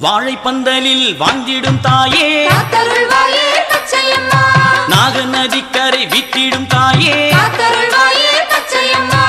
வாழைப்பந்தலில் வாழ்ந்திடும் தாயே காத்தருள்வாயே பச்சையம்மா நாகநதிக்கரை வீட்டிடும் தாயே காத்தருள்வாயே பச்சையம்மா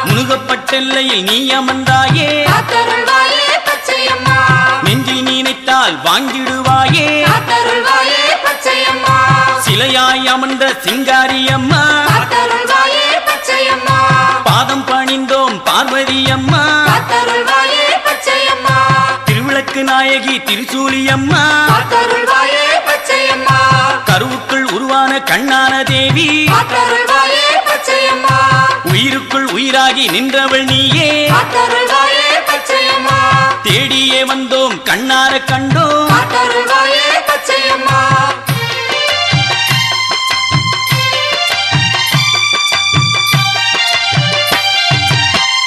முழுகப்பட்டெல்லையில் நீ அமர்ந்தாயே காத்தருள்வாயே பச்சையம்மா நெஞ்சில் நினைத்தால் வாங்கிடுவாயே காத்தருள்வாயே பச்சையம்மா சிலையாய் அமர்ந்த சிங்காரி அம்மா காத்தருள்வாயே பச்சையம்மா பாதம் பணிந்தோம் பார்வதி அம்மா காத்தருள்வாயே பச்சையம்மா திருவிளக்கு நாயகி திருச்சூலி அம்மா காத்தருள்வாயே பச்சையம்மா கருவுக்குள் உருவான கண்ணான தேவி காத்தருள்வாயே பச்சையம்மா உயிருக்குள் உயிராகி நின்றவள் நீயே காத்தருள்வாயே பச்சையம்மா தேடியே வந்தோம் கண்ணார கண்டோம் காத்தருள்வாயே பச்சையம்மா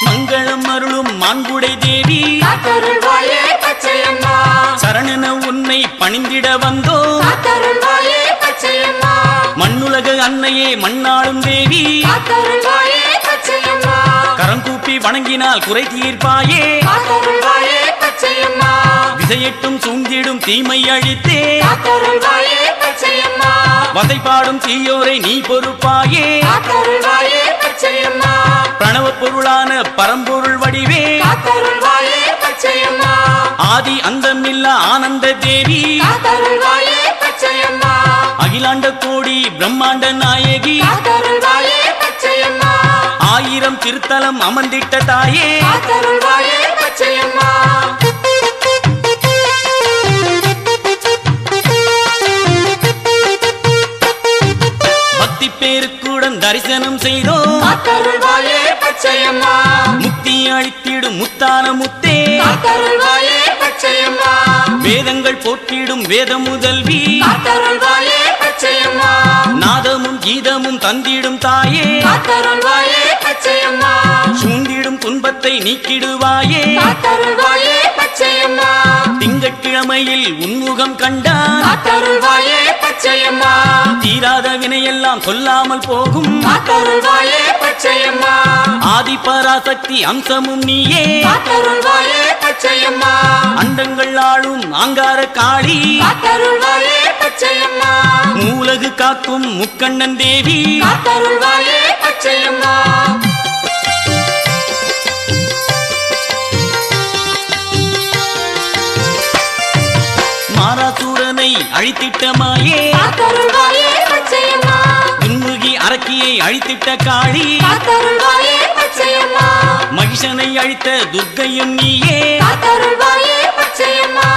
மங்களம் அருளும் மாண்புடை தேவி காத்தருள்வாயே பச்சையம்மா சரணன உன்னை பணிந்திட வந்தோம் காத்தருள்வாயே பச்சையம்மா மண்ணுலக அன்னையே மண்ணாளும் தேவி காத்தருள்வாயே பச்சையம்மா கரங்கூப்பி வணங்கினால் குறை தீர்ப்பாயே காத்தருள்வாயே பச்சையம்மா திசையெட்டும் சூங்கிடும் தீமை அழித்தே காத்தருள்வாயே பச்சையம்மா வதைப்பாடும் தீயோரை நீ பொறுப்பாயே காத்தருள்வாயே பச்சையம்மா பிரணவ பொருளான பரம்பொருள் வடிவே காத்தருள்வாயே பச்சையம்மா ஆதி அந்தமில்லா ஆனந்த தேவி காத்தருள்வாயே பச்சையம்மா அகிலாண்ட கோடி பிரம்மாண்ட நாயகி காத்தருள்வாயே பச்சையம்மா ஆயிரம் திருத்தலம் அமர்ந்திட்ட தாயே காத்தருள்வாயே பச்சையம்மா பக்தி பேருக்குடன் தரிசனம் செய்தோம் காத்தருள்வாயே பச்சையம்மா முக்தி அளித்திடும் முத்தான முத்தே காத்தருள்வாயே பச்சையம்மா வேதங்கள் போற்றிடும் வேத முதல்வி காத்தருள்வாயே பச்சையம்மா நாதமும் கீதமும் தந்திடும் தாயே காத்தருள்வாயே பச்சையம்மா சூழ்ந்திடும் துன்பத்தை நீக்கிடுவாயே காத்தருள்வாயே பச்சையம்மா திங்கட்கிழமையில் உன்முகம் கண்டான் காத்தருள்வாயே பச்சையம்மா தீராத வினையெல்லாம் சொல்லாமல் போகும் காத்தருள்வாயே பச்சையம்மா ஆதி பராசக்தி அம்சமும் நீயே காத்தருள்வாயே பச்சையம்மா அண்டங்கள் ஆளும் ஆங்கார காளி காத்தருள்வாயே பச்சையம்மா மூலகு காக்கும் முக்கண்ணன் தேவி காத்தருள்வாயே பச்சையம்மா மாராசூரனை அழித்திட்ட மாயே காத்தருள்வாயே பச்சையம்மா துன்முகி அரக்கியை அழித்திட்ட காளி காத்தருள்வாயே பச்சையம்மா மகிஷனை அழித்த துர்க்கையும் நீயே காத்தருள்வாயே பச்சையம்மா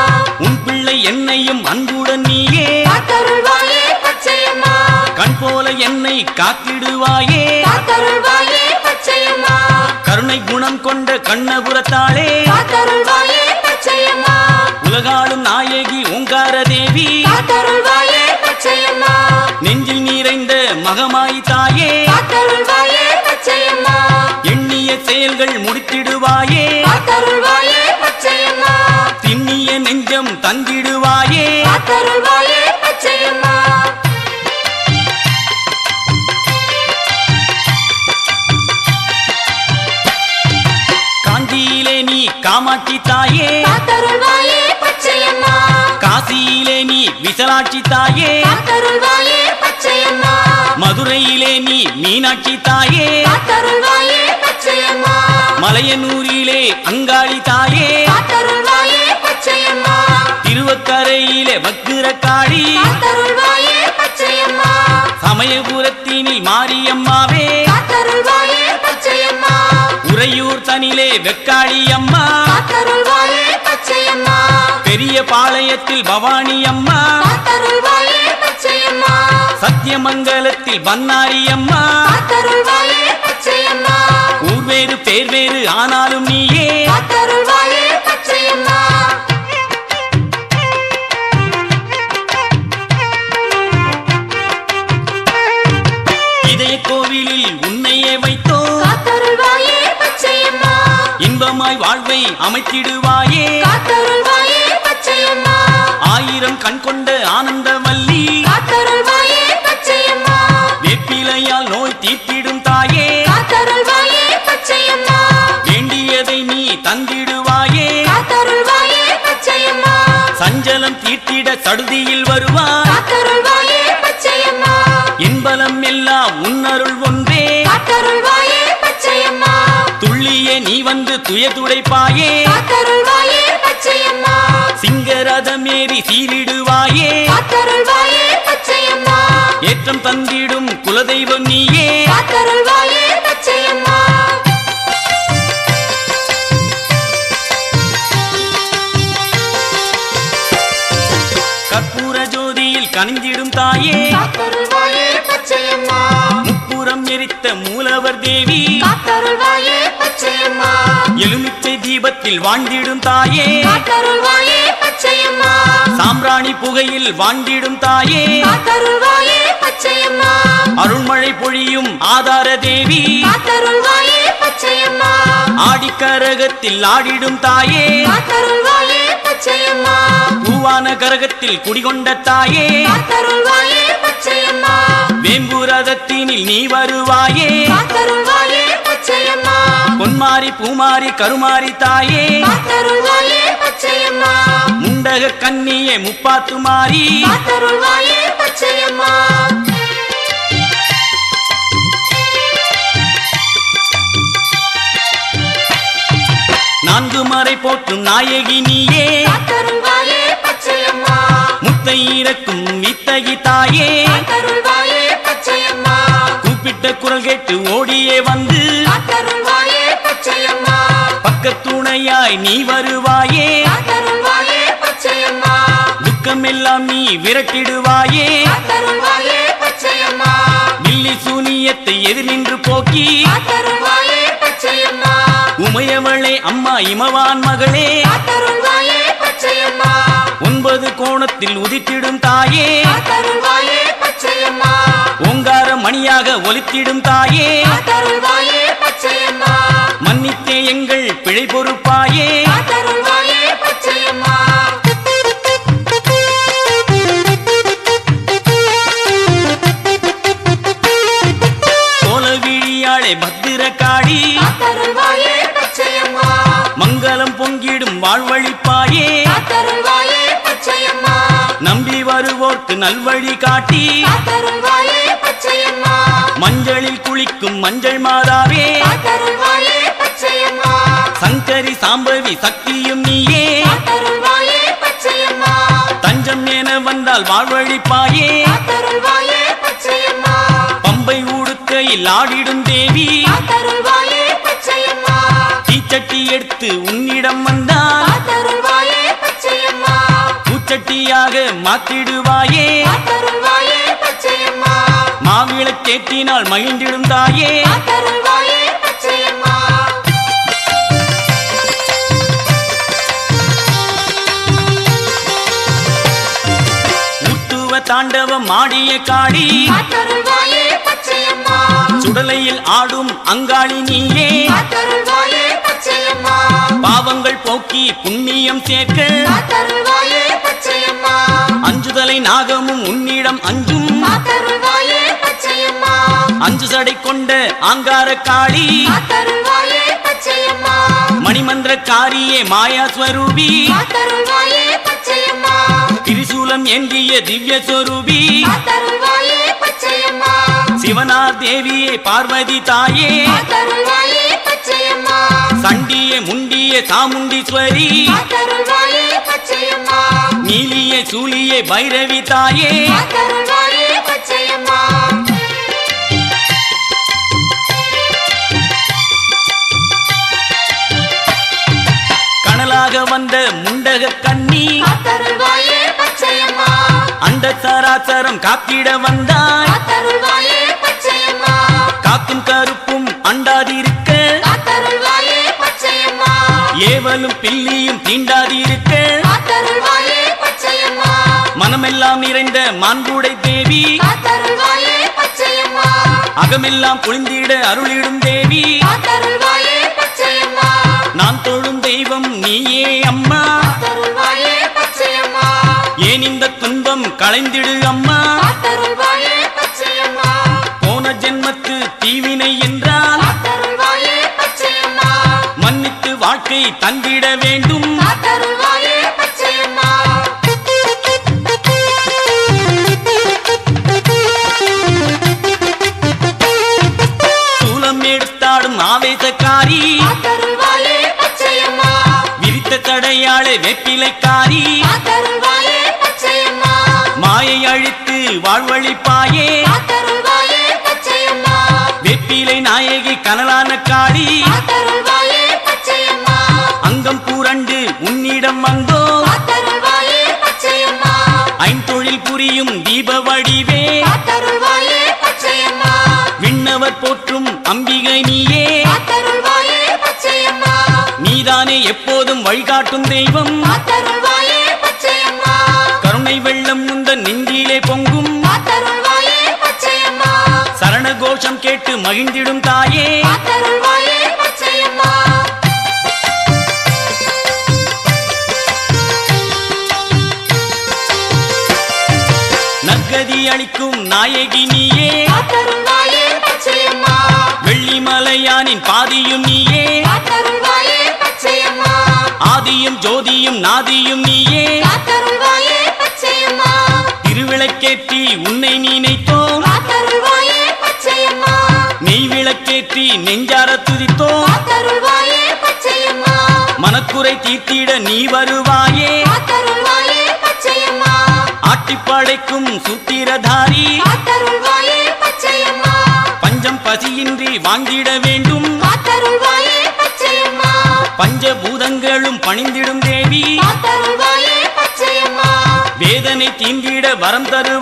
உன் பிள்ளை என்னையும் அன்புடன் நீயே காத்தருள்வாயே பச்சையம்மா கண் போல என்னை காத்திடுவாயே காத்தருள்வாயே பச்சையம்மா கருணை குணம் கொண்ட கண்ணபுரத்தாளே காத்தருள்வாயே பச்சையம்மா உலகாளும் நாயகி ஓங்கார தேவி காத்தருள்வாயே பச்சையம்மா நெஞ்சில் நிறைந்த மகமாய் தாயே காத்தருள்வாயே பச்சையம்மா எண்ணிய செயல்கள் முடித்திடுவாயே காத்தருள்வாயே பச்சையம்மா திண்ணிய நெஞ்சம் தந்திடுவாயே காத்தருள்வாயே பச்சையம்மா காஞ்சியிலே நீ காமாட்சி தாயே காத்தருள்வாயே பச்சையம்மா காசியிலே நீ விசலாட்சி தாயே காத்தருள்வாயே பச்சையம்மா மதுரையிலே நீ மீனாட்சி தாயே காத்தருள்வாயே பச்சையம்மா மலையனூரிலே அங்காளி தாயே காத்தருள்வாயே பச்சையம்மா திருவக்கரையிலே வக்கிரகாளி காத்தருள்வாயே பச்சையம்மா சமயபுரத்தினில் மாரியம்மாவே காத்தருள்வாயே பச்சையம்மா உறையூர் தனிலே வெக்காளி அம்மா காத்தருள்வாயே பச்சையம்மா பெரிய பாளையத்தில் பவானி அம்மா காத்தருள்வாயே பச்சையம்மா சத்தியமங்கலத்தில் பன்னாரி அம்மா காத்தருள்வாயே பச்சையம்மா ஊர் வேறு பேர் வேறு ஆனாலும் நீயே காத்தருள்வாயே பச்சையம்மா இதய கோவிலில் உன்னையே வைத்தோம் காத்தருள்வாயே பச்சையம்மா இன்பமாய் வாழ்வை அமைத்திடுவாயே காத்தருள்வாயே பச்சையம்மா ஆயிரம் கண் கொண்ட ஆனந்தவல்லி காத்தருள்வாயே பச்சையம்மா வேப்பிலையால் நோய் தீர்த்திடும் தாயே காத்தருள்வாயே பச்சையம்மா வேண்டியதை நீ தந்திடுவாயே காத்தருள்வாயே பச்சையம்மா சடுதியில் வருவாய் காத்தருள்வாயே பச்சையம்மா என்பலம் எல்லாம் உன்னருள் ஒன்றே காத்தருள்வாயே பச்சையம்மா துள்ளியே நீ வந்து துயர் துடைப்பாயே காத்தருள்வாயே பச்சையம்மா சிங்கரதமேறி சீரிடுவாயே காத்தருள்வாயே பச்சையம்மா ஏற்றம் தந்திடும் குலதெய்வம் நீயே காத்தருள்வாயே பச்சையம்மா கற்பூர ஜோதியில் கனிந்திடும் தாயே காத்தருள்வாயே பச்சையம்மா முப்புறம் எரித்த மூலவர் தேவி காத்தருள்வாயே பச்சையம்மா எலுமிச்சை தீபத்தில் வாழ்ந்திடும் தாயே காத்தருள்வாயே பச்சையம்மா சாம்பிராணி புகையில் வாழ்ந்திடும் தாயே காத்தருள்வாயே பச்சையம்மா அருள்மழை பொழியும் ஆதார தேவி காத்தருள்வாயே பச்சையம்மா ஆடிக்கரகத்தில் ஆடிடும் தாயே காத்தருள்வாயே பச்சையம்மா பூவான கரகத்தில் குடிகொண்ட தாயே காத்தருள்வாயே பச்சையம்மா வேம்புரதத்தினில் நீ வருவாயே காத்தருள்வாயே பச்சையம்மா பொன்மாரி பூமாரி கருமாரி தாயே காத்தருள்வாயே பச்சையம்மா முண்டக கன்னியே முப்பாத்து மாறி காத்தருள்வாயே பச்சையம்மா நான்கு மறை போற்றும் நாயகி நீயே காத்தருள்வாயே பச்சையம்மா முத்தை இறக்கும் வித்தகி தாயே காத்தருள்வாயே பச்சையம்மா கூப்பிட்ட குரல் கேட்டு ஓடியே வந்து காத்தருள்வாயே பச்சையம்மா பக்கத்துணையாய் நீ வருவாயே காத்தருள்வாயே பச்சையம்மா துக்கமெல்லாம் நீ விரட்டிடுவாயே காத்தருள்வாயே பச்சையம்மா வில்லி சூனியத்தை எதிர் நின்று போக்கி காத்தருள்வாயே பச்சையம்மா உமையவளே அம்மா இமவான் மகளே காத்தருள்வாயே பச்சையம்மா 9 கோணத்தில் உதித்திடும் தாயே காத்தருள்வாயே பச்சையம்மா ஓங்கார மணியாக ஒலித்திடும் தாயே காத்தருள்வாயே பச்சையம்மா மன்னித்தே எங்கள் பிழை பொறுப்பாயே காத்தருள்வாயே பச்சையம்மா சோழவிழியாளே பத்திரகாளி காத்தருள்வாயே பச்சையம்மா மங்களம் பொங்கிடும் வாழ்வழிப்பாயே காத்தருள்வாயே பச்சையம்மா நம்பி வருவோர்க்கு நல்வழி காட்டி காத்தருள்வாயே பச்சையம்மா மஞ்சளில் குளிக்கும் மஞ்சள் மாதாவே காத்தருள்வாயே பச்சையம்மா சங்கரி சாம்பவி சக்தியும் நீயே காத்தருள்வாயே பச்சையம்மா தஞ்சம் என வந்தால் வாழ்வழிப்பாயே காத்தருள்வாயே பச்சையம்மா பம்பை ஊடுக்கையில் ஆடிடும் தேவி காத்தருள்வாயே பச்சையம்மா தீச்சட்டி எடுத்து உன்னிடம் வந்தால் காத்தருள்வாயே பச்சையம்மா பூச்சட்டியாக மாத்திடுவாயே காத்தருள்வாயே பச்சையம்மா மாவிளக்கேற்றினால் மகிழ்ந்திடும் தாயே காத்தருள்வாயே பச்சையம்மா முத்துவ தாண்டவம் ஆடிய காளி காத்தருள்வாயே பச்சையம்மா சுடலையில் ஆடும் அங்காளி நீயே காத்தருள்வாயே பச்சையம்மா பாவங்கள் போக்கி புண்ணியம் சேர்க்க காத்தருள்வாயே பச்சையம்மா அஞ்சுதலை நாகமும் உன்னிடம் அஞ்சும் காத்தருள்வாயே பச்சையம்மா அஞ்சு சடை கொண்ட ஆங்கார காளி காத்தருள்வாயே பச்சையம்மா மணிமந்திர காரியே மாயா ஸ்வரூபி காத்தருள்வாயே பச்சையம்மா திரிசூலம் ஏந்திய திவ்ய ஸ்வரூபி காத்தருள்வாயே பச்சையம்மா சிவனார் தேவியே பார்வதி தாயே காத்தருள்வாயே பச்சையம்மா சண்டியே முண்டியே சாமுண்டீஸ்வரி காத்தருள்வாயே பச்சையம்மா நீலியே சூலியே பைரவி தாயே காத்தருள்வாயே பச்சையம்மா கனலாக வந்த முண்டக கண்ணி காத்தருள்வாயே பச்சையம்மா அண்ட சராசரம் காத்திட வந்தாய் காத்தருள்வாயே பச்சையம்மா காக்கும் கருப்பும் அண்டாதிருக்க காத்தருள்வாயே பச்சையம்மா ஏவலும் பில்லியும் தீண்டாதிருக்க காத்தருள்வாயே பச்சையம்மா மனமெல்லாம் நிறைந்த மாண்புடை தேவி காத்தருள்வாயே பச்சையம்மா அகமெல்லாம் குளிந்திட அருளிடும் தேவி காத்தருள்வாயே பச்சையம்மா நான் தொழும் தெய்வம் நீயே அம்மா காத்தருள்வாயே பச்சையம்மா ஏன் இந்த துன்பம் களைந்திடு அம்மா காத்தருள்வாயே பச்சையம்மா போன ஜென்மத்து தீவினை என்றால் காத்தருள்வாயே பச்சையம்மா மன்னித்து வாழ்க்கை தந்திட வேண்டும் காத்தருள்வாயே பச்சையம்மா விளையாளே வேப்பிலைக்காரி காத்தருள்வாயே பச்சையம்மா மாயை அழித்து வாழ்வழிப்பாயே காத்தருள்வாயே பச்சையம்மா வேப்பிலை நாயகி கனலான காளி காத்தருள்வாயே பச்சையம்மா அங்கம் பூரண்டு உன்னிடம் வந்தோ காத்தருள்வாயே பச்சையம்மா ஐந்தொழில் புரியும் தீப வடிவே காத்தருள்வாயே பச்சையம்மா விண்ணவர் போற்றும் அம்பிகை நீயே காத்தருள்வாயே பச்சையம்மா நீதானே எப்போதும் வழிகாட்டும் தெய்வம் காத்தருள்வாயே பச்சையம்மா கருணை வெள்ளம் உந்த நெஞ்சிலே பொங்கும் காத்தருள்வாயே பச்சையம்மா சரண கோஷம் கேட்டு மகிழ்ந்திடும் தாயே காத்தருள்வாயே பச்சையம்மா நற்கதி அளிக்கும் நாயகி நீயே காத்தருள்வாயே பச்சையம்மா வெள்ளிமலையானின் பாதியும் நீயே காத்தருள்வாயே பச்சையம்மா ஆதியும் ஜோதியும் நாதியும் நீயே காத்தருள்வாயே பச்சையம்மா திருவிளக்கேற்றி உன்னை நினைத்தோம் காத்தருள்வாயே பச்சையம்மா நெய் விளக்கேற்றி நெஞ்சார துதித்தோம் காத்தருள்வாயே பச்சையம்மா மனக்குறை தீர்த்திட நீ வருவாயே காத்தருள்வாயே பச்சையம்மா ஆட்டிப்படைக்கும் சூத்திரதாரி காத்தருள்வாயே பச்சையம்மா பஞ்சம் பசியின்றி வாங்கிட வேண்டும் காத்தருள்வாயே பச்சையம்மா பஞ்சபூதங்களும் பணிந்திடும் தேவி காத்தருள்வாயே பச்சையம்மா வேதனை தீண்டிட வரம் தருவாய்